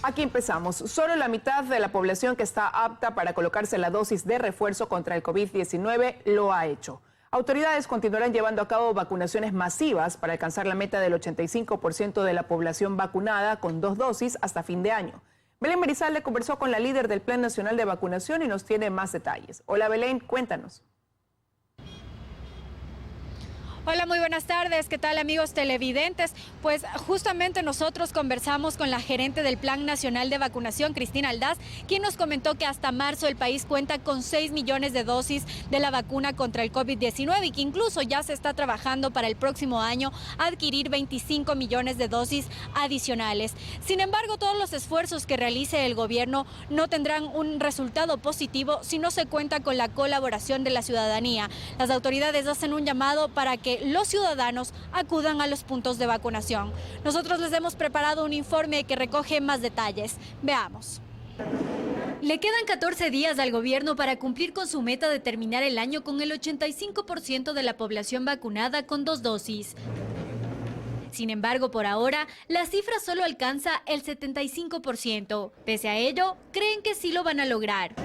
Aquí empezamos. Solo la mitad de la población que está apta para colocarse la dosis de refuerzo contra el COVID-19 lo ha hecho. Autoridades continuarán llevando a cabo vacunaciones masivas para alcanzar la meta del 85% de la población vacunada con 2 dosis hasta fin de año. Belén Merizalde conversó con la líder del Plan Nacional de Vacunación y nos tiene más detalles. Hola Belén, cuéntanos. Hola, muy buenas tardes. ¿Qué tal, amigos televidentes? Pues justamente nosotros conversamos con la gerente del Plan Nacional de Vacunación, Cristina Aldaz, quien nos comentó que hasta marzo el país cuenta con 6 millones de dosis de la vacuna contra el COVID-19 y que incluso ya se está trabajando para el próximo año adquirir 25 millones de dosis adicionales. Sin embargo, todos los esfuerzos que realice el gobierno no tendrán un resultado positivo si no se cuenta con la colaboración de la ciudadanía. Las autoridades hacen un llamado para que los ciudadanos acudan a los puntos de vacunación. Nosotros les hemos preparado un informe que recoge más detalles. Veamos. Le quedan 14 días al gobierno para cumplir con su meta de terminar el año con el 85% de la población vacunada con 2 dosis. Sin embargo, por ahora, la cifra solo alcanza el 75%. Pese a ello, creen que sí lo van a lograr.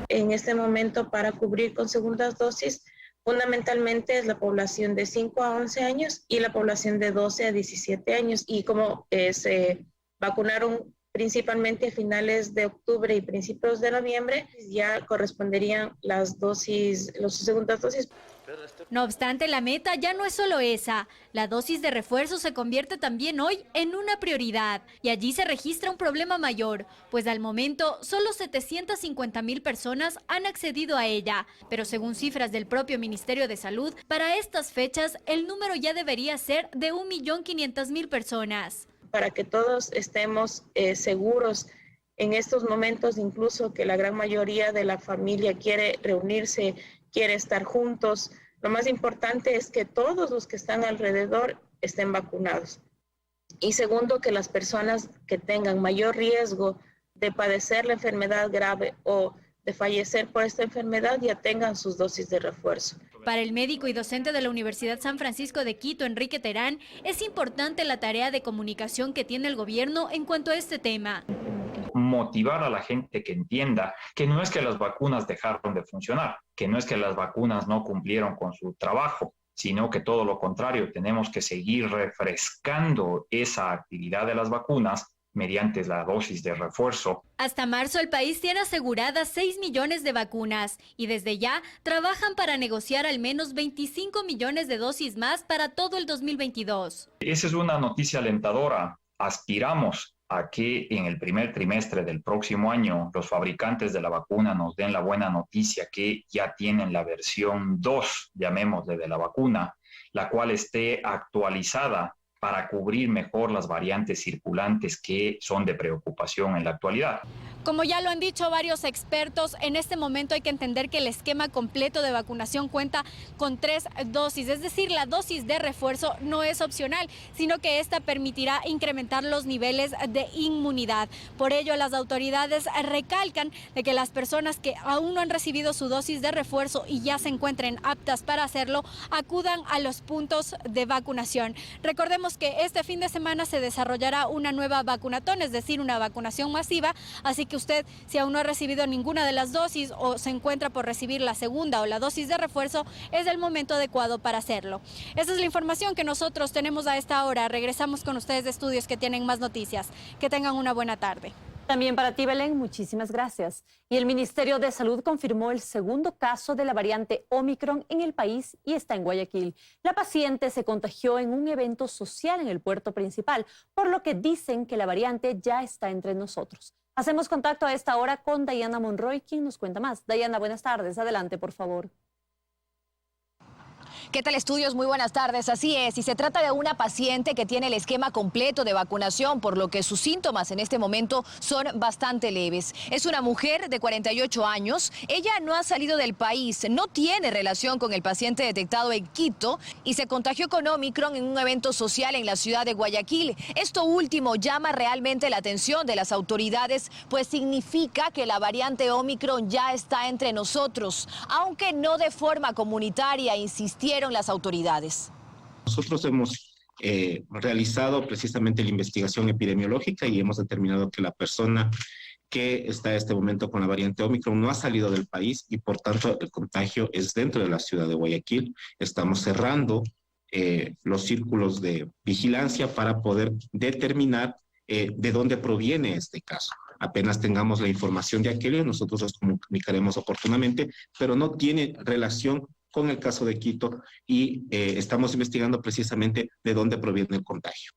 En este momento, para cubrir con segundas dosis, fundamentalmente es la población de 5 a 11 años y la población de 12 a 17 años. Y como se vacunaron principalmente a finales de octubre y principios de noviembre, ya corresponderían las segundas dosis. No obstante, la meta ya no es solo esa. La dosis de refuerzo se convierte también hoy en una prioridad. Y allí se registra un problema mayor, pues al momento solo 750,000 personas han accedido a ella. Pero según cifras del propio Ministerio de Salud, para estas fechas el número ya debería ser de 1.500.000 personas. Para que todos estemos seguros en estos momentos, incluso que la gran mayoría de la familia quiere reunirse, quiere estar juntos. Lo más importante es que todos los que están alrededor estén vacunados. Y segundo, que las personas que tengan mayor riesgo de padecer la enfermedad grave o de fallecer por esta enfermedad ya tengan sus dosis de refuerzo. Para el médico y docente de la Universidad San Francisco de Quito, Enrique Terán, es importante la tarea de comunicación que tiene el gobierno en cuanto a este tema. Motivar a la gente que entienda que no es que las vacunas dejaron de funcionar, que no es que las vacunas no cumplieron con su trabajo, sino que todo lo contrario, tenemos que seguir refrescando esa actividad de las vacunas mediante la dosis de refuerzo. Hasta marzo el país tiene aseguradas 6 millones de vacunas y desde ya trabajan para negociar al menos 25 millones de dosis más para todo el 2022. Esa es una noticia alentadora. Aspiramos a que en el primer trimestre del próximo año los fabricantes de la vacuna nos den la buena noticia que ya tienen la versión 2, llamémosle, de la vacuna, la cual esté actualizada para cubrir mejor las variantes circulantes que son de preocupación en la actualidad. Como ya lo han dicho varios expertos, en este momento hay que entender que el esquema completo de vacunación cuenta con 3 dosis, es decir, la dosis de refuerzo no es opcional, sino que esta permitirá incrementar los niveles de inmunidad. Por ello, las autoridades recalcan de que las personas que aún no han recibido su dosis de refuerzo y ya se encuentren aptas para hacerlo, acudan a los puntos de vacunación. Recordemos que este fin de semana se desarrollará una nueva vacunatón, es decir, una vacunación masiva, así que usted, si aún no ha recibido ninguna de las dosis o se encuentra por recibir la segunda o la dosis de refuerzo, es el momento adecuado para hacerlo. Esa es la información que nosotros tenemos a esta hora. Regresamos con ustedes de estudios que tienen más noticias. Que tengan una buena tarde. También para ti, Belén, muchísimas gracias. Y el Ministerio de Salud confirmó el segundo caso de la variante Omicron en el país y está en Guayaquil. La paciente se contagió en un evento social en el puerto principal, por lo que dicen que la variante ya está entre nosotros. Hacemos contacto a esta hora con Dayana Monroy, quien nos cuenta más. Dayana, buenas tardes. Adelante, por favor. ¿Qué tal, estudios? Muy buenas tardes. Así es, y se trata de una paciente que tiene el esquema completo de vacunación, por lo que sus síntomas en este momento son bastante leves. Es una mujer de 48 años. Ella no ha salido del país, no tiene relación con el paciente detectado en Quito y se contagió con Omicron en un evento social en la ciudad de Guayaquil. Esto último llama realmente la atención de las autoridades, pues significa que la variante Omicron ya está entre nosotros, aunque no de forma comunitaria, insistieron las autoridades. Nosotros hemos realizado precisamente la investigación epidemiológica y hemos determinado que la persona que está en este momento con la variante Omicron no ha salido del país y por tanto el contagio es dentro de la ciudad de Guayaquil. Estamos cerrando los círculos de vigilancia para poder determinar de dónde proviene este caso. Apenas tengamos la información de aquello, nosotros los comunicaremos oportunamente, pero no tiene relación con el caso de Quito y estamos investigando precisamente de dónde proviene el contagio.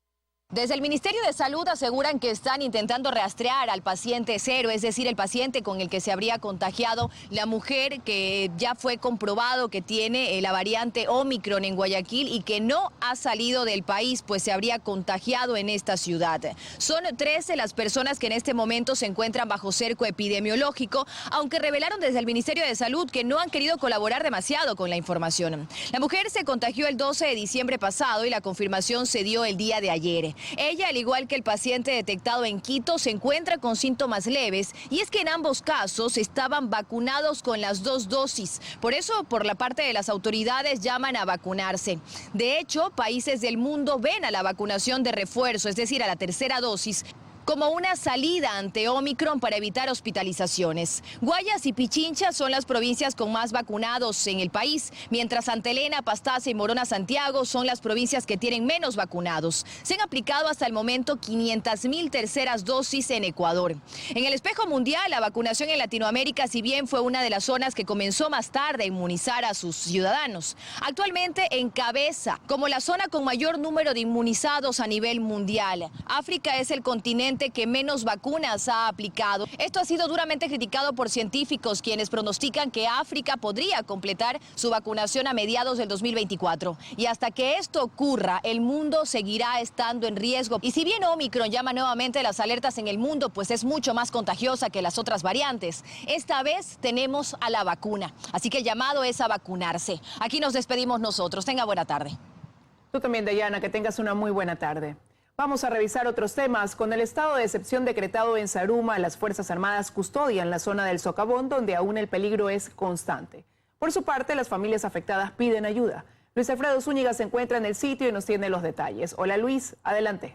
Desde el Ministerio de Salud aseguran que están intentando rastrear al paciente cero, es decir, el paciente con el que se habría contagiado la mujer que ya fue comprobado que tiene la variante Omicron en Guayaquil y que no ha salido del país, pues se habría contagiado en esta ciudad. Son 13 las personas que en este momento se encuentran bajo cerco epidemiológico, aunque revelaron desde el Ministerio de Salud que no han querido colaborar demasiado con la información. La mujer se contagió el 12 de diciembre pasado y la confirmación se dio el día de ayer. Ella, al igual que el paciente detectado en Quito, se encuentra con síntomas leves y es que en ambos casos estaban vacunados con las 2 dosis. Por eso, por la parte de las autoridades, llaman a vacunarse. De hecho, países del mundo ven a la vacunación de refuerzo, es decir, a la tercera dosis, como una salida ante Omicron para evitar hospitalizaciones. Guayas y Pichincha son las provincias con más vacunados en el país, mientras Santa Elena, Pastaza y Morona Santiago son las provincias que tienen menos vacunados. Se han aplicado hasta el momento 500.000 terceras dosis en Ecuador. En el espejo mundial, la vacunación en Latinoamérica, si bien fue una de las zonas que comenzó más tarde a inmunizar a sus ciudadanos, actualmente encabeza como la zona con mayor número de inmunizados a nivel mundial. África es el continente que menos vacunas ha aplicado. Esto ha sido duramente criticado por científicos, quienes pronostican que África podría completar su vacunación a mediados del 2024. Y hasta que esto ocurra, el mundo seguirá estando en riesgo. Y si bien Omicron llama nuevamente las alertas en el mundo, pues es mucho más contagiosa que las otras variantes, esta vez tenemos a la vacuna. Así que el llamado es a vacunarse. Aquí nos despedimos nosotros. Tenga buena tarde. Tú también, Dayana, que tengas una muy buena tarde. Vamos a revisar otros temas. Con el estado de excepción decretado en Zaruma, las Fuerzas Armadas custodian la zona del Socavón, donde aún el peligro es constante. Por su parte, las familias afectadas piden ayuda. Luis Alfredo Zúñiga se encuentra en el sitio y nos tiene los detalles. Hola Luis, adelante.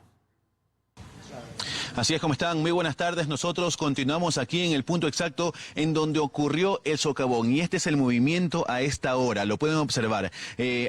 Así es, ¿cómo están? Muy buenas tardes. Nosotros continuamos aquí en el punto exacto en donde ocurrió el socavón y este es el movimiento a esta hora. Lo pueden observar.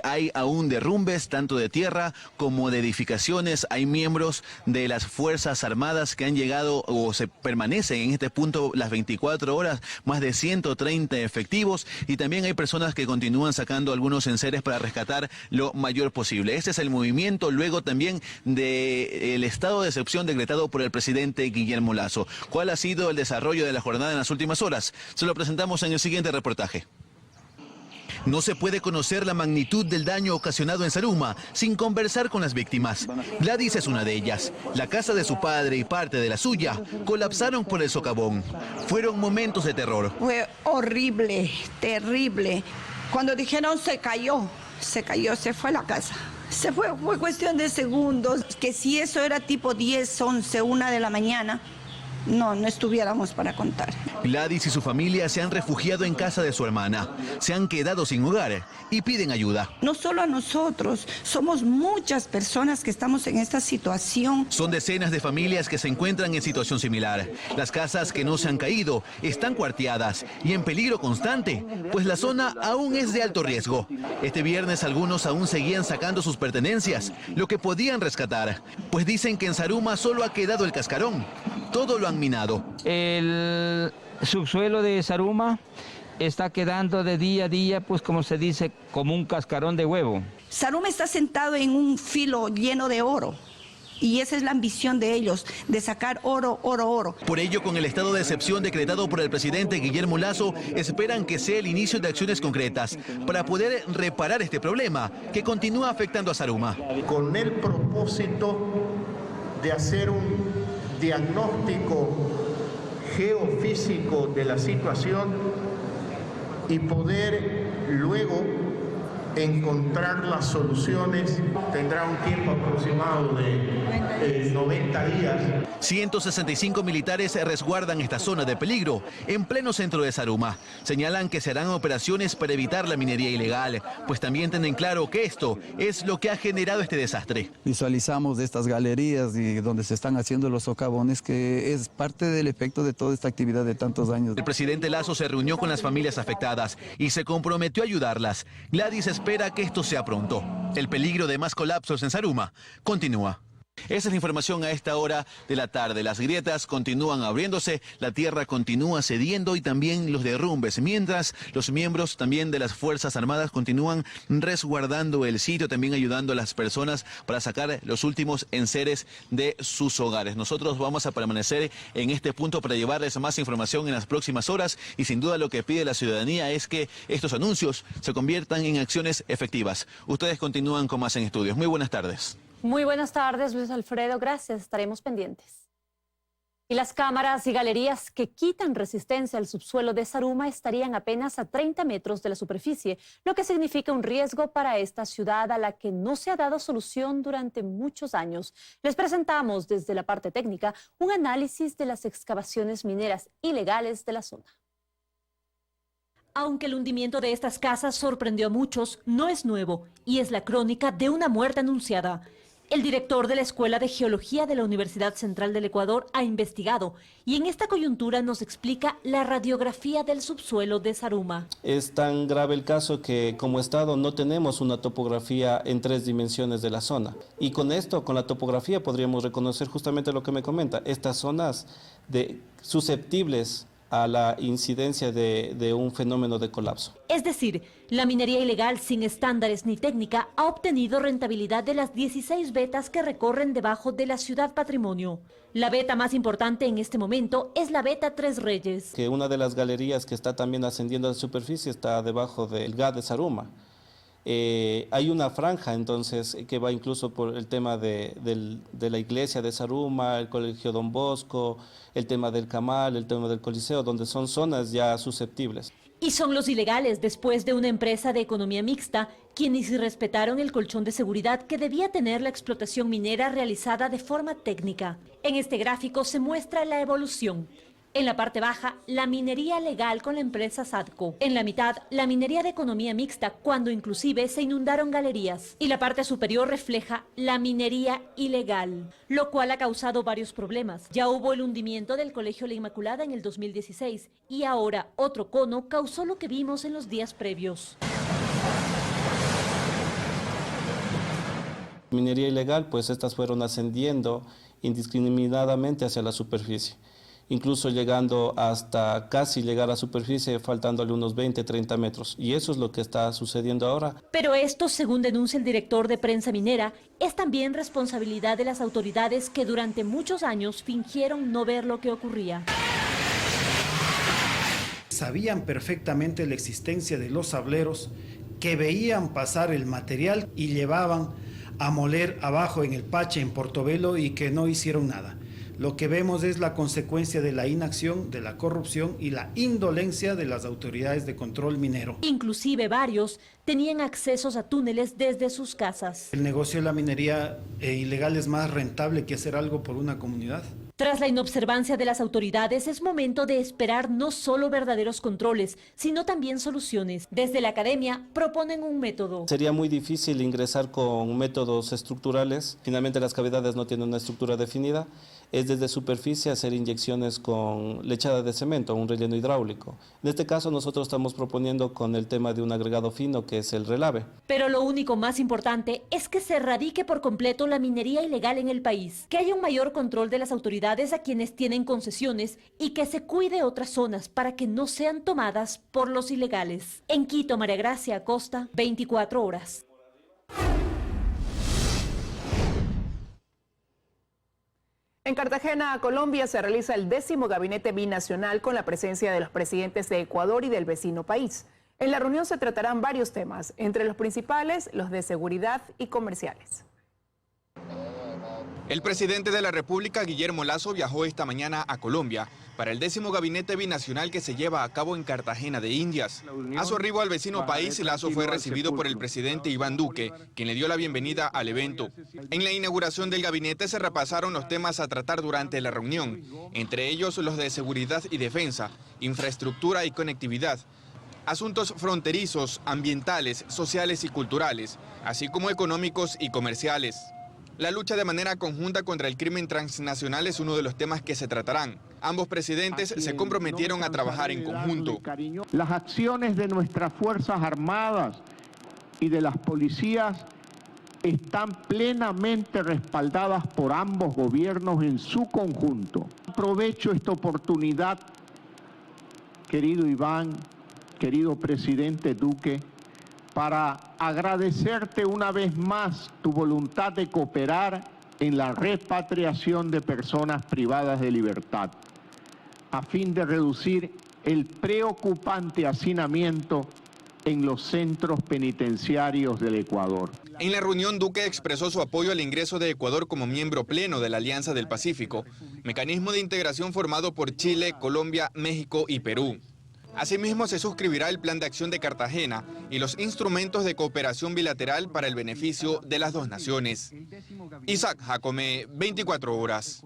Hay aún derrumbes tanto de tierra como de edificaciones. Hay miembros de las Fuerzas Armadas que han llegado o se permanecen en este punto las 24 horas, más de 130 efectivos y también hay personas que continúan sacando algunos enseres para rescatar lo mayor posible. Este es el movimiento luego también del estado de excepción decretado por el presidente Guillermo Lasso. ¿Cuál ha sido el desarrollo de la jornada en las últimas horas? Se lo presentamos en el siguiente reportaje. No se puede conocer la magnitud del daño ocasionado en Zaruma sin conversar con las víctimas. Gladys es una de ellas. La casa de su padre y parte de la suya colapsaron por el socavón. Fueron momentos de terror. Fue horrible, terrible. Cuando dijeron se cayó, se fue la casa. Se fue cuestión de segundos, que si eso era tipo 10, 11, 1 de la mañana, no estuviéramos para contar. Gladys y su familia se han refugiado en casa de su hermana. Se han quedado sin hogar y piden ayuda. No solo a nosotros, somos muchas personas que estamos en esta situación. Son decenas de familias que se encuentran en situación similar. Las casas que no se han caído están cuarteadas y en peligro constante, pues la zona aún es de alto riesgo. Este viernes algunos aún seguían sacando sus pertenencias, lo que podían rescatar, pues dicen que en Zaruma solo ha quedado el cascarón. Todo lo han minado. El subsuelo de Zaruma está quedando de día a día, pues como se dice, como un cascarón de huevo. Zaruma está sentado en un filo lleno de oro. Y esa es la ambición de ellos, de sacar oro, oro, oro. Por ello, con el estado de excepción decretado por el presidente Guillermo Lasso, esperan que sea el inicio de acciones concretas para poder reparar este problema que continúa afectando a Zaruma. Con el propósito de hacer un diagnóstico geofísico de la situación y poder luego encontrar las soluciones. Tendrá un tiempo aproximado de 90 días. 165 militares resguardan esta zona de peligro en pleno centro de Zaruma. Señalan que se harán operaciones para evitar la minería ilegal, pues también tienen claro que esto es lo que ha generado este desastre. Visualizamos de estas galerías y donde se están haciendo los socavones que es parte del efecto de toda esta actividad de tantos años. El presidente Lasso se reunió con las familias afectadas y se comprometió a ayudarlas. Gladys espera que esto sea pronto. El peligro de más colapsos en Zaruma continúa. Esa es la información a esta hora de la tarde. Las grietas continúan abriéndose, la tierra continúa cediendo y también los derrumbes, mientras los miembros también de las Fuerzas Armadas continúan resguardando el sitio, también ayudando a las personas para sacar los últimos enseres de sus hogares. Nosotros vamos a permanecer en este punto para llevarles más información en las próximas horas y sin duda lo que pide la ciudadanía es que estos anuncios se conviertan en acciones efectivas. Ustedes continúan con más en Estudios. Muy buenas tardes. Muy buenas tardes, Luis Alfredo. Gracias, estaremos pendientes. Y las cámaras y galerías que quitan resistencia al subsuelo de Zaruma estarían apenas a 30 metros de la superficie, lo que significa un riesgo para esta ciudad a la que no se ha dado solución durante muchos años. Les presentamos desde la parte técnica un análisis de las excavaciones mineras ilegales de la zona. Aunque el hundimiento de estas casas sorprendió a muchos, no es nuevo y es la crónica de una muerte anunciada. El director de la Escuela de Geología de la Universidad Central del Ecuador ha investigado y en esta coyuntura nos explica la radiografía del subsuelo de Zaruma. Es tan grave el caso que como Estado no tenemos una topografía en 3 dimensiones de la zona. Y con esto, con la topografía, podríamos reconocer justamente lo que me comenta, estas zonas susceptibles a la incidencia de un fenómeno de colapso. Es decir, la minería ilegal sin estándares ni técnica ha obtenido rentabilidad de las 16 vetas que recorren debajo de la ciudad patrimonio. La veta más importante en este momento es la veta Tres Reyes. Que una de las galerías que está también ascendiendo a la superficie está debajo del GAD de Zaruma. Hay una franja entonces que va incluso por el tema de la iglesia de Zaruma, el colegio Don Bosco, el tema del Camal, el tema del Coliseo, donde son zonas ya susceptibles. Y son los ilegales, después de una empresa de economía mixta, quienes respetaron el colchón de seguridad que debía tener la explotación minera realizada de forma técnica. En este gráfico se muestra la evolución. En la parte baja, la minería legal con la empresa Sadco. En la mitad, la minería de economía mixta, cuando inclusive se inundaron galerías. Y la parte superior refleja la minería ilegal, lo cual ha causado varios problemas. Ya hubo el hundimiento del Colegio La Inmaculada en el 2016 y ahora otro cono causó lo que vimos en los días previos. Minería ilegal, pues estas fueron ascendiendo indiscriminadamente hacia la superficie, incluso llegando hasta casi llegar a superficie, faltándole unos 20-30 metros. Y eso es lo que está sucediendo ahora. Pero esto, según denuncia el director de Prensa Minera, es también responsabilidad de las autoridades que durante muchos años fingieron no ver lo que ocurría. Sabían perfectamente la existencia de los sableros, que veían pasar el material y llevaban a moler abajo en el Pache, en Portobelo, y que no hicieron nada. Lo que vemos es la consecuencia de la inacción, de la corrupción y la indolencia de las autoridades de control minero. Inclusive varios tenían accesos a túneles desde sus casas. El negocio de la minería ilegal es más rentable que hacer algo por una comunidad. Tras la inobservancia de las autoridades, es momento de esperar no solo verdaderos controles, sino también soluciones. Desde la academia proponen un método. Sería muy difícil ingresar con métodos estructurales. Finalmente las cavidades no tienen una estructura definida. Es desde superficie hacer inyecciones con lechada de cemento, un relleno hidráulico. En este caso nosotros estamos proponiendo con el tema de un agregado fino que es el relave. Pero lo único más importante es que se erradique por completo la minería ilegal en el país, que haya un mayor control de las autoridades a quienes tienen concesiones y que se cuide otras zonas para que no sean tomadas por los ilegales. En Quito, María Gracia Acosta, 24 horas. En Cartagena, Colombia, se realiza el 10º gabinete binacional con la presencia de los presidentes de Ecuador y del vecino país. En la reunión se tratarán varios temas, entre los principales, los de seguridad y comerciales. El presidente de la República, Guillermo Lasso, viajó esta mañana a Colombia para el 10º gabinete binacional que se lleva a cabo en Cartagena de Indias. A su arribo al vecino país, Lasso fue recibido por el presidente Iván Duque, quien le dio la bienvenida al evento. En la inauguración del gabinete se repasaron los temas a tratar durante la reunión, entre ellos los de seguridad y defensa, infraestructura y conectividad, asuntos fronterizos, ambientales, sociales y culturales, así como económicos y comerciales. La lucha de manera conjunta contra el crimen transnacional es uno de los temas que se tratarán. Ambos presidentes se comprometieron a trabajar en conjunto. Las acciones de nuestras Fuerzas Armadas y de las policías están plenamente respaldadas por ambos gobiernos en su conjunto. Aprovecho esta oportunidad, querido Iván, querido presidente Duque, para agradecerte una vez más tu voluntad de cooperar en la repatriación de personas privadas de libertad, a fin de reducir el preocupante hacinamiento en los centros penitenciarios del Ecuador. En la reunión, Duque expresó su apoyo al ingreso de Ecuador como miembro pleno de la Alianza del Pacífico, mecanismo de integración formado por Chile, Colombia, México y Perú. Asimismo, se suscribirá el Plan de Acción de Cartagena y los instrumentos de cooperación bilateral para el beneficio de las dos naciones. Isaac Jacome, 24 horas.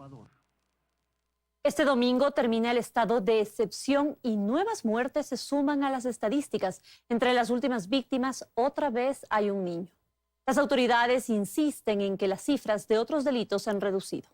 Este domingo termina el estado de excepción y nuevas muertes se suman a las estadísticas. Entre las últimas víctimas, otra vez hay un niño. Las autoridades insisten en que las cifras de otros delitos se han reducido.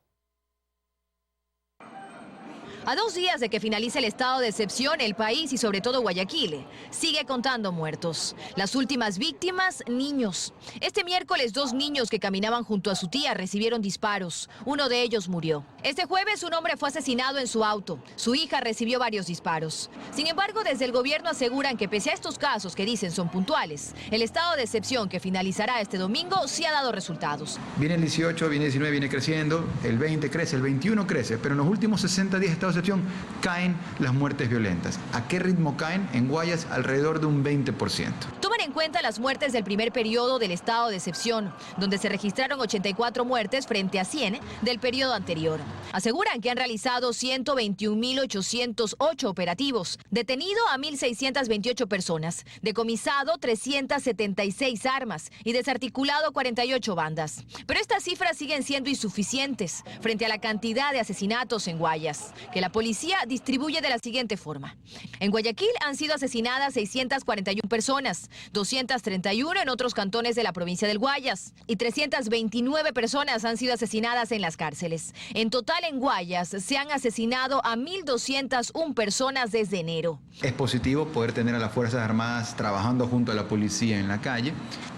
A 2 días de que finalice el estado de excepción, el país y sobre todo Guayaquil sigue contando muertos. Las últimas víctimas, niños. Este miércoles 2 niños que caminaban junto a su tía recibieron disparos. Uno de ellos murió. Este jueves un hombre fue asesinado en su auto. Su hija recibió varios disparos. Sin embargo, desde el gobierno aseguran que pese a estos casos que dicen son puntuales, el estado de excepción que finalizará este domingo sí ha dado resultados. Viene el 18, viene el 19, viene creciendo, el 20 crece, el 21 crece, pero en los últimos 60 días de estado de excepción caen las muertes violentas. ¿A qué ritmo caen? En Guayas alrededor de un 20%. Toman en cuenta las muertes del primer periodo del estado de excepción, donde se registraron 84 muertes frente a 100 del periodo anterior. Aseguran que han realizado 121.808 operativos, detenido a 1.628 personas, decomisado 376 armas y desarticulado 48 bandas. Pero estas cifras siguen siendo insuficientes frente a la cantidad de asesinatos en Guayas, que la policía distribuye de la siguiente forma. En Guayaquil han sido asesinadas 641 personas, 231 en otros cantones de la provincia del Guayas y 329 personas han sido asesinadas en las cárceles. En total en Guayas se han asesinado a 1.201 personas desde enero. Es positivo poder tener a las Fuerzas Armadas trabajando junto a la policía en la calle.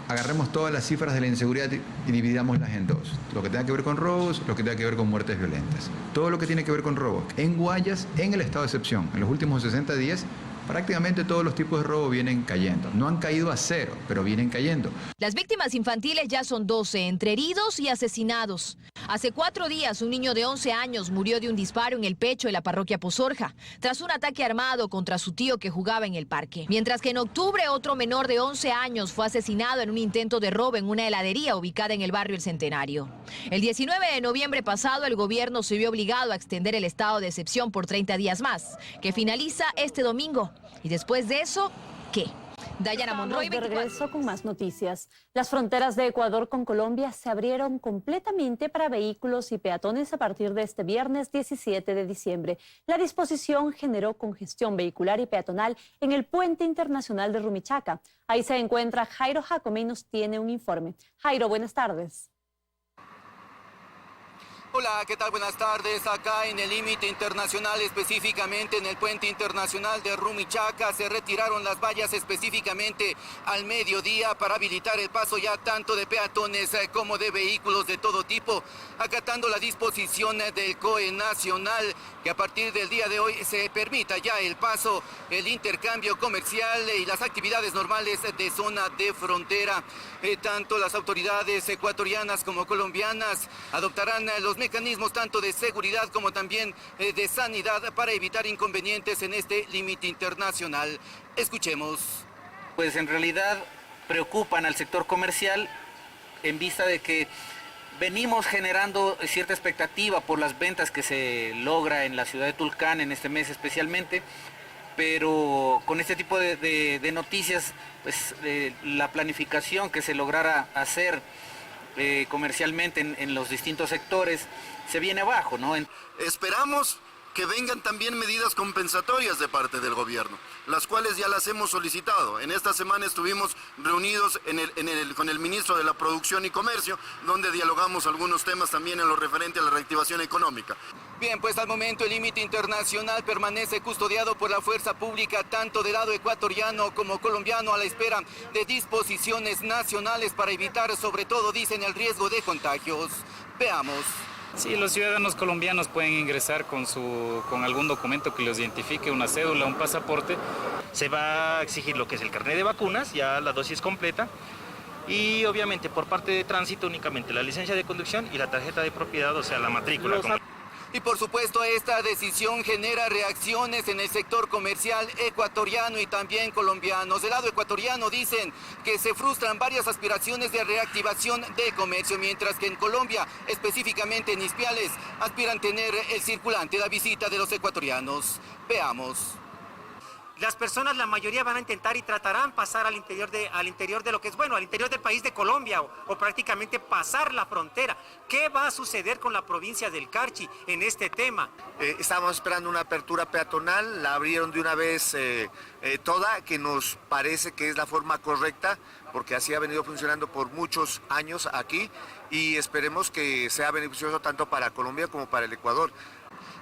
Agarremos todas las cifras de la inseguridad y dividámoslas en dos. Lo que tenga que ver con robos, lo que tenga que ver con muertes violentas. Todo lo que tiene que ver con robos. En Guayas, en el estado de excepción, en los últimos 60 días, prácticamente todos los tipos de robo vienen cayendo. No han caído a cero, pero vienen cayendo. Las víctimas infantiles ya son 12, entre heridos y asesinados. Hace 4 días, un niño de 11 años murió de un disparo en el pecho de la parroquia Pozorja, tras un ataque armado contra su tío que jugaba en el parque. Mientras que en octubre, otro menor de 11 años fue asesinado en un intento de robo en una heladería ubicada en el barrio El Centenario. El 19 de noviembre pasado, el gobierno se vio obligado a extender el estado de excepción por 30 días más, que finaliza este domingo. Y después de eso, ¿qué? Dayana Monroy, de regreso con más noticias. Las fronteras de Ecuador con Colombia se abrieron completamente para vehículos y peatones a partir de este viernes 17 de diciembre. La disposición generó congestión vehicular y peatonal en el puente internacional de Rumichaca. Ahí se encuentra Jairo Jacome y nos tiene un informe. Jairo, buenas tardes. Hola, ¿qué tal? Buenas tardes. Acá en el límite internacional, específicamente en el puente internacional de Rumichaca, se retiraron las vallas específicamente al mediodía para habilitar el paso ya tanto de peatones como de vehículos de todo tipo, acatando la disposición del COE nacional, que a partir del día de hoy se permita ya el paso, el intercambio comercial y las actividades normales de zona de frontera. Tanto las autoridades ecuatorianas como colombianas adoptarán los mecanismos tanto de seguridad como también de sanidad para evitar inconvenientes en este límite internacional. Escuchemos. Pues en realidad preocupan al sector comercial en vista de que venimos generando cierta expectativa por las ventas que se logra en la ciudad de Tulcán en este mes especialmente, pero con este tipo de noticias, pues la planificación que se lograra hacer comercialmente en los distintos sectores se viene abajo, ¿no? Esperamos que vengan también medidas compensatorias de parte del gobierno, las cuales ya las hemos solicitado. En esta semana estuvimos reunidos con el ministro de la Producción y Comercio, donde dialogamos algunos temas también en lo referente a la reactivación económica. Bien, pues al momento el límite internacional permanece custodiado por la fuerza pública, tanto del lado ecuatoriano como colombiano, a la espera de disposiciones nacionales para evitar, sobre todo, dicen, el riesgo de contagios. Veamos. Sí, los ciudadanos colombianos pueden ingresar con algún documento que los identifique, una cédula, un pasaporte. Se va a exigir lo que es el carnet de vacunas, ya la dosis completa. Y obviamente por parte de tránsito únicamente la licencia de conducción y la tarjeta de propiedad, o sea, la matrícula. Y por supuesto esta decisión genera reacciones en el sector comercial ecuatoriano y también colombiano. Del lado ecuatoriano dicen que se frustran varias aspiraciones de reactivación de comercio, mientras que en Colombia, específicamente en Ipiales, aspiran tener el circulante, la visita de los ecuatorianos. Veamos. Las personas, la mayoría, van a intentar y tratarán pasar al interior de lo que es, bueno, al interior del país de Colombia o prácticamente pasar la frontera. ¿Qué va a suceder con la provincia del Carchi en este tema? Estábamos esperando una apertura peatonal, la abrieron de una vez toda, que nos parece que es la forma correcta, porque así ha venido funcionando por muchos años aquí, y esperemos que sea beneficioso tanto para Colombia como para el Ecuador.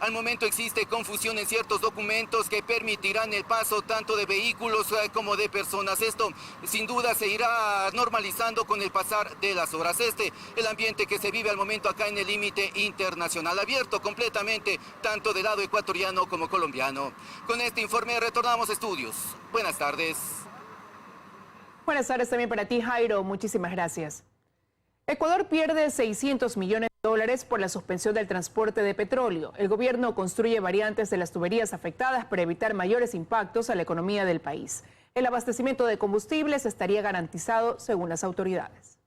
Al momento existe confusión en ciertos documentos que permitirán el paso tanto de vehículos como de personas. Esto sin duda se irá normalizando con el pasar de las horas. El ambiente que se vive al momento acá en el límite internacional, abierto completamente tanto del lado ecuatoriano como colombiano. Con este informe retornamos a estudios. Buenas tardes. Buenas tardes también para ti, Jairo. Muchísimas gracias. Ecuador pierde 600 millones de dólares por la suspensión del transporte de petróleo. El gobierno construye variantes de las tuberías afectadas para evitar mayores impactos a la economía del país. El abastecimiento de combustibles estaría garantizado según las autoridades.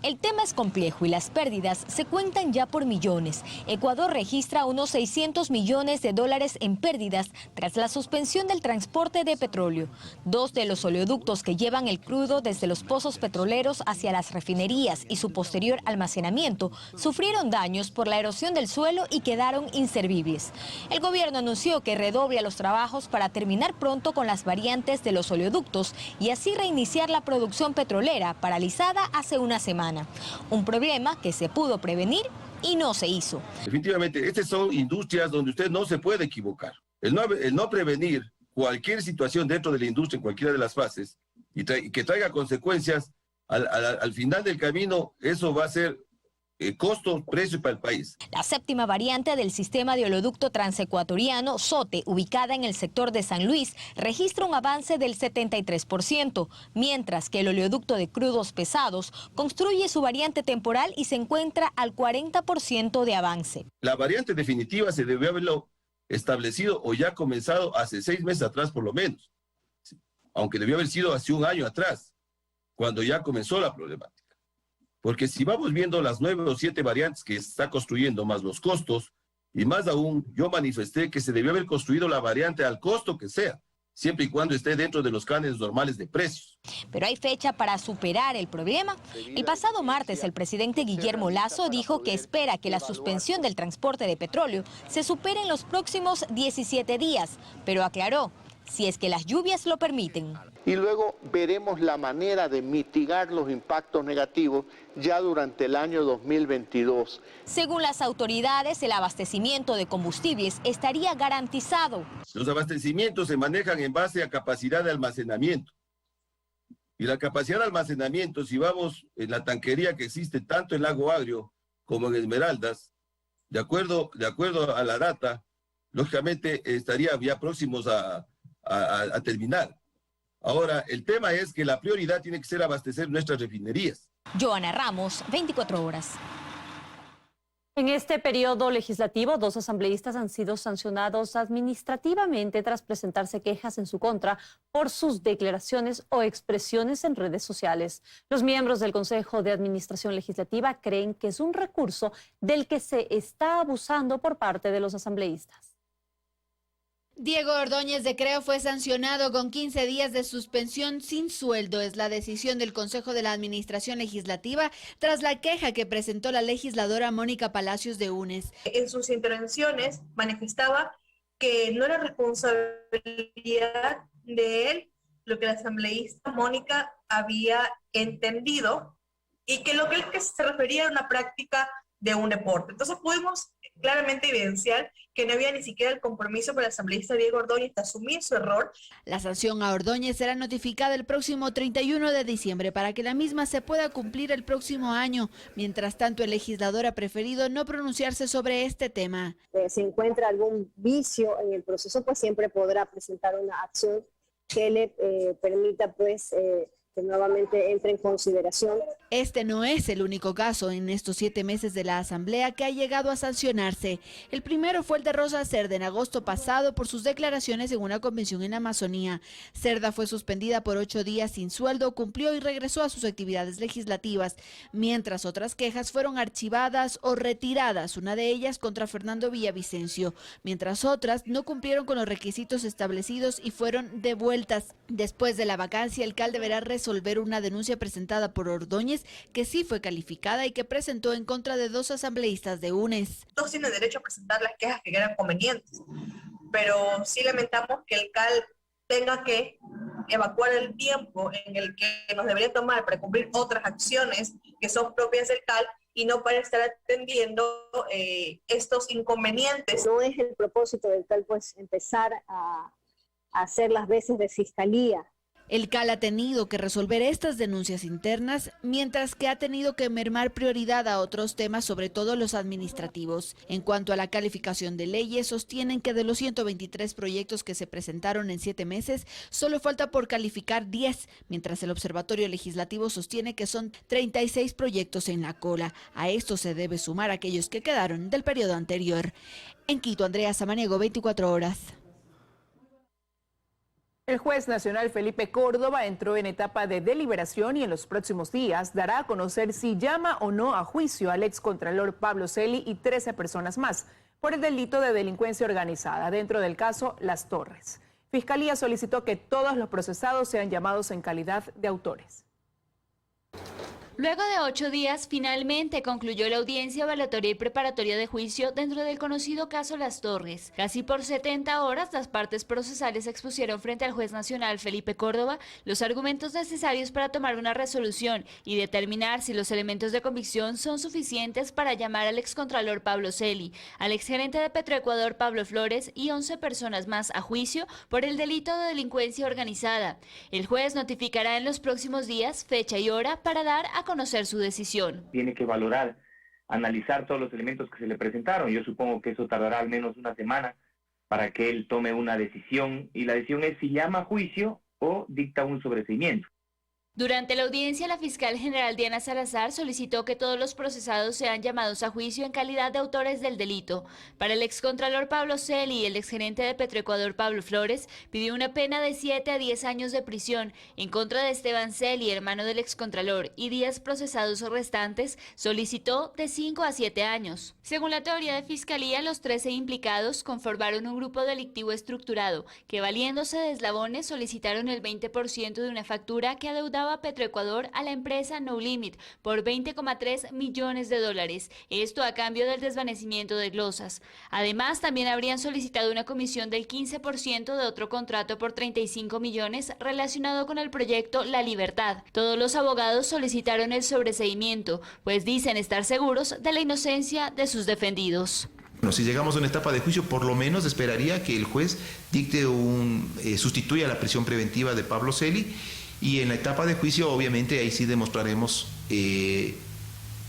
El tema es complejo y las pérdidas se cuentan ya por millones. Ecuador registra unos 600 millones de dólares en pérdidas tras la suspensión del transporte de petróleo. 2 de los oleoductos que llevan el crudo desde los pozos petroleros hacia las refinerías y su posterior almacenamiento sufrieron daños por la erosión del suelo y quedaron inservibles. El gobierno anunció que redobla los trabajos para terminar pronto con las variantes de los oleoductos y así reiniciar la producción petrolera paralizada hace una semana. Un problema que se pudo prevenir y no se hizo. Definitivamente, estas son industrias donde usted no se puede equivocar. El no prevenir cualquier situación dentro de la industria en cualquiera de las fases y que traiga consecuencias al final del camino, eso va a ser costo, precio para el país. La séptima variante del sistema de oleoducto transecuatoriano, SOTE, ubicada en el sector de San Luis, registra un avance del 73%, mientras que el oleoducto de crudos pesados construye su variante temporal y se encuentra al 40% de avance. La variante definitiva se debió haberlo establecido o ya comenzado hace 6 meses atrás por lo menos, aunque debió haber sido hace un año atrás, cuando ya comenzó la problemática. Porque si vamos viendo las 9 o 7 variantes que está construyendo, más los costos, y más aún, yo manifesté que se debió haber construido la variante al costo que sea, siempre y cuando esté dentro de los cánones normales de precios. Pero hay fecha para superar el problema. El pasado martes, el presidente Guillermo Lasso dijo que espera que la suspensión del transporte de petróleo se supere en los próximos 17 días, pero aclaró, si es que las lluvias lo permiten. Y luego veremos la manera de mitigar los impactos negativos ya durante el año 2022. Según las autoridades, el abastecimiento de combustibles estaría garantizado. Los abastecimientos se manejan en base a capacidad de almacenamiento. Y la capacidad de almacenamiento, si vamos en la tanquería que existe tanto en Lago Agrio como en Esmeraldas, de acuerdo a la data, lógicamente estaría ya próximos a terminar. Ahora, el tema es que la prioridad tiene que ser abastecer nuestras refinerías. Joana Ramos, 24 horas. En este periodo legislativo, 2 asambleístas han sido sancionados administrativamente tras presentarse quejas en su contra por sus declaraciones o expresiones en redes sociales. Los miembros del Consejo de Administración Legislativa creen que es un recurso del que se está abusando por parte de los asambleístas. Diego Ordóñez de Creo fue sancionado con 15 días de suspensión sin sueldo. Es la decisión del Consejo de la Administración Legislativa tras la queja que presentó la legisladora Mónica Palacios de UNES. En sus intervenciones manifestaba que no era responsabilidad de él lo que la asambleísta Mónica había entendido y que lo que él se refería era una práctica de un deporte. Entonces pudimos claramente evidenciar que no había ni siquiera el compromiso para el asambleísta Diego Ordóñez de asumir su error. La sanción a Ordóñez será notificada el próximo 31 de diciembre para que la misma se pueda cumplir el próximo año. Mientras tanto, el legislador ha preferido no pronunciarse sobre este tema. Si encuentra algún vicio en el proceso, pues siempre podrá presentar una acción que le permita pues que nuevamente entre en consideración. Este no es el único caso en estos 7 meses de la Asamblea que ha llegado a sancionarse. El primero fue el de Rosa Cerda en agosto pasado por sus declaraciones en una convención en Amazonía. Cerda fue suspendida por 8 días sin sueldo, cumplió y regresó a sus actividades legislativas, mientras otras quejas fueron archivadas o retiradas, una de ellas contra Fernando Villavicencio, mientras otras no cumplieron con los requisitos establecidos y fueron devueltas. Después de la vacancia, el CAL deberá resolver una denuncia presentada por Ordóñez, que sí fue calificada y que presentó en contra de 2 asambleístas de UNES. Todos tienen derecho a presentar las quejas que quieran convenientes, pero sí lamentamos que el CAL tenga que evacuar el tiempo en el que nos debería tomar para cumplir otras acciones que son propias del CAL y no para estar atendiendo estos inconvenientes. No es el propósito del CAL pues empezar a hacer las veces de fiscalía. El CAL ha tenido que resolver estas denuncias internas, mientras que ha tenido que mermar prioridad a otros temas, sobre todo los administrativos. En cuanto a la calificación de leyes, sostienen que de los 123 proyectos que se presentaron en 7 meses, solo falta por calificar 10, mientras el Observatorio Legislativo sostiene que son 36 proyectos en la cola. A esto se debe sumar aquellos que quedaron del periodo anterior. En Quito, Andrea Samaniego, 24 horas. El juez nacional Felipe Córdoba entró en etapa de deliberación y en los próximos días dará a conocer si llama o no a juicio al excontralor Pablo Celi y 13 personas más por el delito de delincuencia organizada dentro del caso Las Torres. Fiscalía solicitó que todos los procesados sean llamados en calidad de autores. Luego de 8 días, finalmente concluyó la audiencia evaluatoria y preparatoria de juicio dentro del conocido caso Las Torres. Casi por 70 horas, las partes procesales expusieron frente al juez nacional Felipe Córdoba los argumentos necesarios para tomar una resolución y determinar si los elementos de convicción son suficientes para llamar al excontralor Pablo Celi, al exgerente de Petroecuador Pablo Flores y 11 personas más a juicio por el delito de delincuencia organizada. El juez notificará en los próximos días fecha y hora para dar a conocer su decisión. Tiene que valorar, analizar todos los elementos que se le presentaron. Yo supongo que eso tardará al menos una semana para que él tome una decisión, y la decisión es si llama a juicio o dicta un sobreseimiento. Durante la audiencia, la fiscal general Diana Salazar solicitó que todos los procesados sean llamados a juicio en calidad de autores del delito. Para el excontralor Pablo Celi y el exgerente de Petroecuador Pablo Flores, pidió una pena de 7 a 10 años de prisión. En contra de Esteban Celi, hermano del excontralor, y 10 procesados restantes, solicitó de 5 a 7 años. Según la teoría de fiscalía, los 13 implicados conformaron un grupo delictivo estructurado que, valiéndose de eslabones, solicitaron el 20% de una factura que adeudaba a Petroecuador a la empresa No Limit por $20,3 millones. Esto a cambio del desvanecimiento de glosas. Además, también habrían solicitado una comisión del 15% de otro contrato por 35 millones relacionado con el proyecto La Libertad. Todos los abogados solicitaron el sobreseimiento, pues dicen estar seguros de la inocencia de sus defendidos. Bueno, si llegamos a una etapa de juicio, por lo menos esperaría que el juez dicte sustituya la prisión preventiva de Pablo Celi. Y en la etapa de juicio, obviamente, ahí sí demostraremos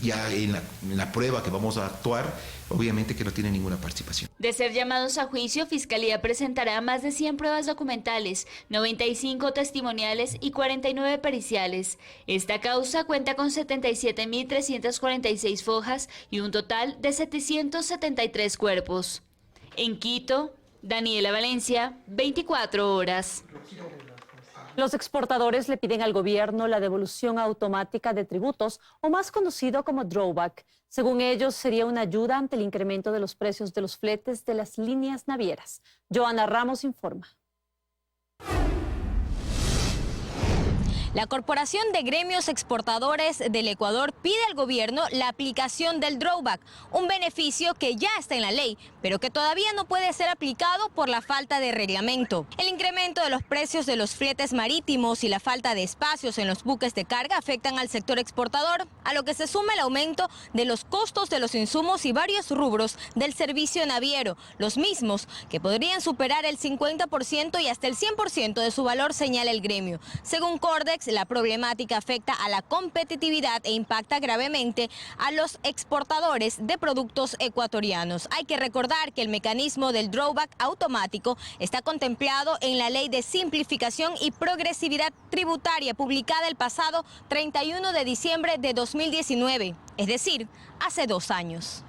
ya en la prueba que vamos a actuar, obviamente que no tienen ninguna participación. De ser llamados a juicio, Fiscalía presentará más de 100 pruebas documentales, 95 testimoniales y 49 periciales. Esta causa cuenta con 77.346 fojas y un total de 773 cuerpos. En Quito, Daniela Valencia, 24 horas. Los exportadores le piden al gobierno la devolución automática de tributos, o más conocido como drawback. Según ellos, sería una ayuda ante el incremento de los precios de los fletes de las líneas navieras. Joana Ramos informa. La Corporación de Gremios Exportadores del Ecuador pide al gobierno la aplicación del drawback, un beneficio que ya está en la ley, pero que todavía no puede ser aplicado por la falta de reglamento. El incremento de los precios de los fletes marítimos y la falta de espacios en los buques de carga afectan al sector exportador, a lo que se suma el aumento de los costos de los insumos y varios rubros del servicio naviero, los mismos que podrían superar el 50% y hasta el 100% de su valor, señala el gremio. Según Cordex, la problemática afecta a la competitividad e impacta gravemente a los exportadores de productos ecuatorianos. Hay que recordar que el mecanismo del drawback automático está contemplado en la Ley de Simplificación y Progresividad Tributaria publicada el pasado 31 de diciembre de 2019, es decir, hace 2 años.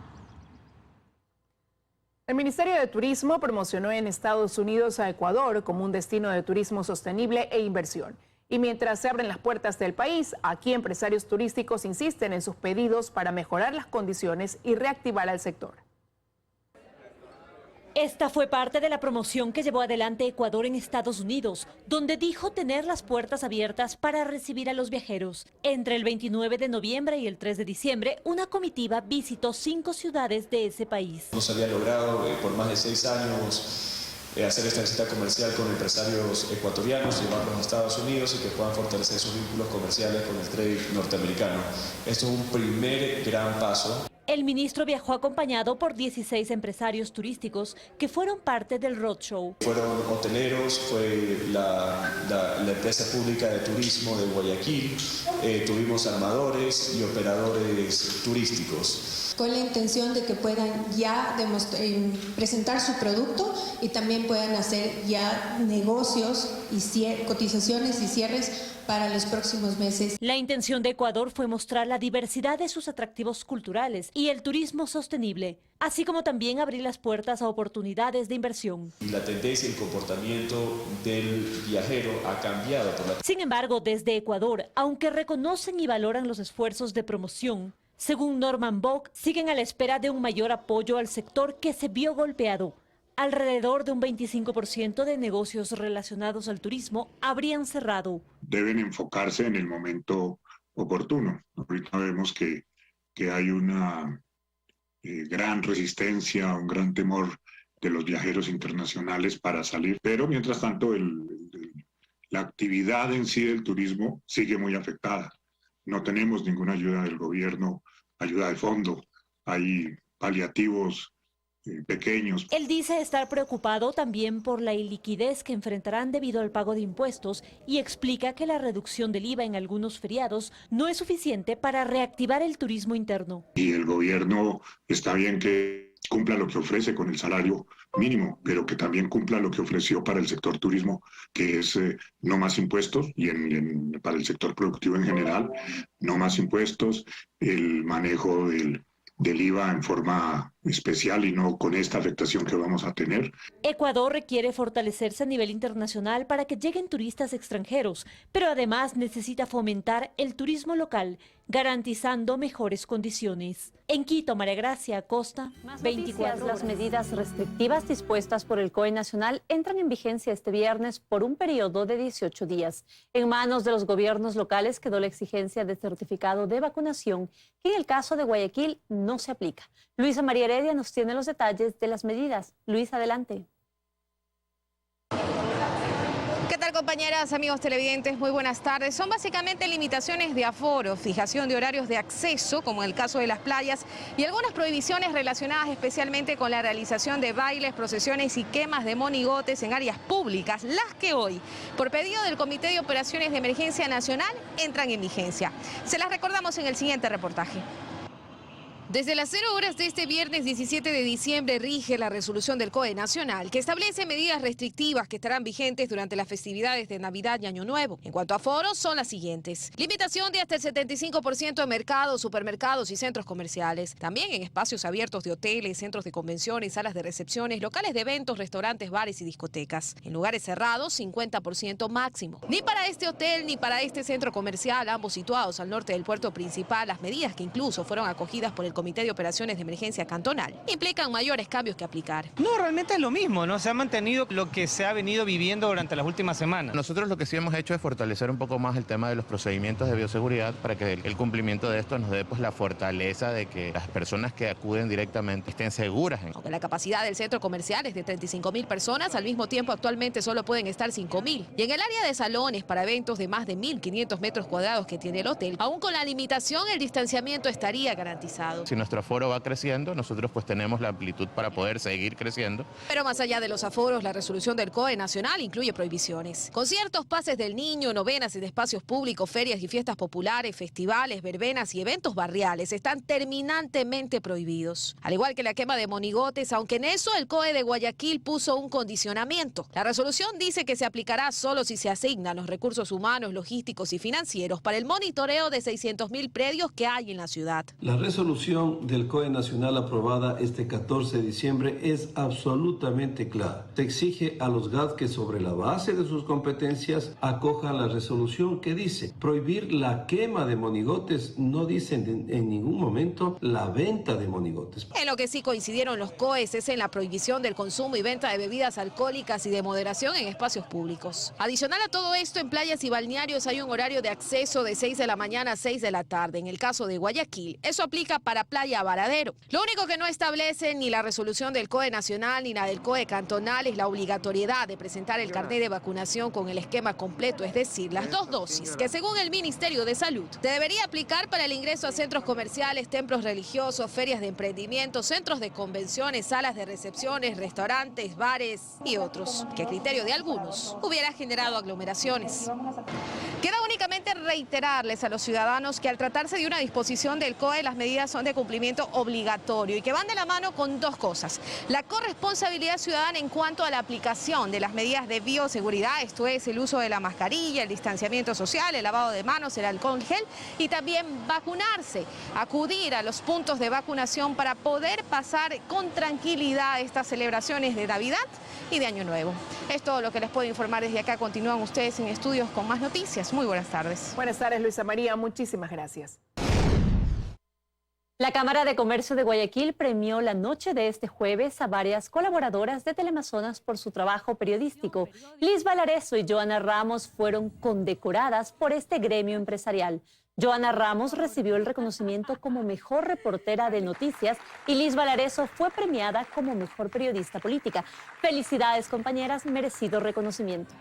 El Ministerio de Turismo promocionó en Estados Unidos a Ecuador como un destino de turismo sostenible e inversión. Y mientras se abren las puertas del país, aquí empresarios turísticos insisten en sus pedidos para mejorar las condiciones y reactivar al sector. Esta fue parte de la promoción que llevó adelante Ecuador en Estados Unidos, donde dijo tener las puertas abiertas para recibir a los viajeros. Entre el 29 de noviembre y el 3 de diciembre, una comitiva visitó 5 ciudades de ese país. No se había logrado por más de 6 años hacer esta visita comercial con empresarios ecuatorianos, llevarlos a Estados Unidos y que puedan fortalecer sus vínculos comerciales con el trade norteamericano. Esto es un primer gran paso. El ministro viajó acompañado por 16 empresarios turísticos que fueron parte del roadshow. Fueron hoteleros, fue la empresa pública de turismo de Guayaquil, tuvimos armadores y operadores turísticos. Con la intención de que puedan ya presentar su producto y también puedan hacer ya negocios y cotizaciones y cierres para los próximos meses. La intención de Ecuador fue mostrar la diversidad de sus atractivos culturales y el turismo sostenible, así como también abrir las puertas a oportunidades de inversión. Y la tendencia y el comportamiento del viajero ha cambiado. Sin embargo, desde Ecuador, aunque reconocen y valoran los esfuerzos de promoción, según Norman Bock, siguen a la espera de un mayor apoyo al sector que se vio golpeado. Alrededor de un 25% de negocios relacionados al turismo habrían cerrado. Deben enfocarse en el momento oportuno. Ahorita vemos que hay una gran resistencia, un gran temor de los viajeros internacionales para salir, pero mientras tanto la actividad en sí del turismo sigue muy afectada. No tenemos ninguna ayuda del gobierno, ayuda de fondo, hay paliativos pequeños. Él dice estar preocupado también por la iliquidez que enfrentarán debido al pago de impuestos y explica que la reducción del IVA en algunos feriados no es suficiente para reactivar el turismo interno. Y el gobierno está bien que cumpla lo que ofrece con el salario mínimo, pero que también cumpla lo que ofreció para el sector turismo, que es no más impuestos, y para el sector productivo en general, no más impuestos, el manejo del IVA en forma especial y no con esta afectación que vamos a tener. Ecuador requiere fortalecerse a nivel internacional para que lleguen turistas extranjeros, pero además necesita fomentar el turismo local, garantizando mejores condiciones. En Quito, María Gracia Acosta, 24 horas. Las medidas restrictivas dispuestas por el COE Nacional entran en vigencia este viernes por un periodo de 18 días. En manos de los gobiernos locales quedó la exigencia de certificado de vacunación, que en el caso de Guayaquil no se aplica. Luisa María Heredia nos tiene los detalles de las medidas. Luis, adelante. ¿Qué tal, compañeras, amigos televidentes? Muy buenas tardes. Son básicamente limitaciones de aforo, fijación de horarios de acceso, como en el caso de las playas, y algunas prohibiciones relacionadas especialmente con la realización de bailes, procesiones y quemas de monigotes en áreas públicas, las que hoy, por pedido del Comité de Operaciones de Emergencia Nacional, entran en vigencia. Se las recordamos en el siguiente reportaje. Desde las 0 horas de este viernes 17 de diciembre rige la resolución del COE Nacional que establece medidas restrictivas que estarán vigentes durante las festividades de Navidad y Año Nuevo. En cuanto a aforos, son las siguientes. Limitación de hasta el 75% en mercados, supermercados y centros comerciales. También en espacios abiertos de hoteles, centros de convenciones, salas de recepciones, locales de eventos, restaurantes, bares y discotecas. En lugares cerrados, 50% máximo. Ni para este hotel ni para este centro comercial, ambos situados al norte del puerto principal, las medidas que incluso fueron acogidas por el Comité de Operaciones de Emergencia Cantonal implican mayores cambios que aplicar. No, realmente es lo mismo, ¿no? Se ha mantenido lo que se ha venido viviendo durante las últimas semanas. Nosotros lo que sí hemos hecho es fortalecer un poco más el tema de los procedimientos de bioseguridad para que el cumplimiento de esto nos dé pues la fortaleza de que las personas que acuden directamente estén seguras. Aunque la capacidad del centro comercial es de 35.000 personas, al mismo tiempo actualmente solo pueden estar 5.000. Y en el área de salones para eventos de más de 1.500 metros cuadrados que tiene el hotel, aún con la limitación el distanciamiento estaría garantizado. Si nuestro aforo va creciendo, nosotros pues tenemos la amplitud para poder seguir creciendo. Pero más allá de los aforos, la resolución del COE Nacional incluye prohibiciones. Conciertos, pases del niño, novenas en espacios públicos, ferias y fiestas populares, festivales, verbenas y eventos barriales están terminantemente prohibidos. Al igual que la quema de monigotes, aunque en eso el COE de Guayaquil puso un condicionamiento. La resolución dice que se aplicará solo si se asignan los recursos humanos, logísticos y financieros para el monitoreo de 600.000 predios que hay en la ciudad. La resolución del COE Nacional aprobada este 14 de diciembre es absolutamente clara. Se exige a los GAD que sobre la base de sus competencias acojan la resolución que dice prohibir la quema de monigotes, no dicen en ningún momento la venta de monigotes. En lo que sí coincidieron los COEs es en la prohibición del consumo y venta de bebidas alcohólicas y de moderación en espacios públicos. Adicional a todo esto, en playas y balnearios hay un horario de acceso de 6 de la mañana a 6 de la tarde. En el caso de Guayaquil, eso aplica para Playa Varadero. Lo único que no establece ni la resolución del COE Nacional ni la del COE Cantonal es la obligatoriedad de presentar el carnet de vacunación con el esquema completo, es decir, las 2 dosis, que según el Ministerio de Salud debería aplicar para el ingreso a centros comerciales, templos religiosos, ferias de emprendimiento, centros de convenciones, salas de recepciones, restaurantes, bares y otros, que a criterio de algunos hubiera generado aglomeraciones. Queda únicamente reiterarles a los ciudadanos que al tratarse de una disposición del COE, las medidas son de cumplimiento obligatorio y que van de la mano con 2 cosas. La corresponsabilidad ciudadana en cuanto a la aplicación de las medidas de bioseguridad, esto es el uso de la mascarilla, el distanciamiento social, el lavado de manos, el alcohol gel y también vacunarse, acudir a los puntos de vacunación para poder pasar con tranquilidad estas celebraciones de Navidad y de Año Nuevo. Es todo lo que les puedo informar desde acá. Continúan ustedes en estudios con más noticias. Muy buenas tardes. Buenas tardes, Luisa María. Muchísimas gracias. La Cámara de Comercio de Guayaquil premió la noche de este jueves a varias colaboradoras de Teleamazonas por su trabajo periodístico. Liz Valareso y Joana Ramos fueron condecoradas por este gremio empresarial. Joana Ramos recibió el reconocimiento como mejor reportera de noticias y Liz Valareso fue premiada como mejor periodista política. Felicidades, compañeras, merecido reconocimiento.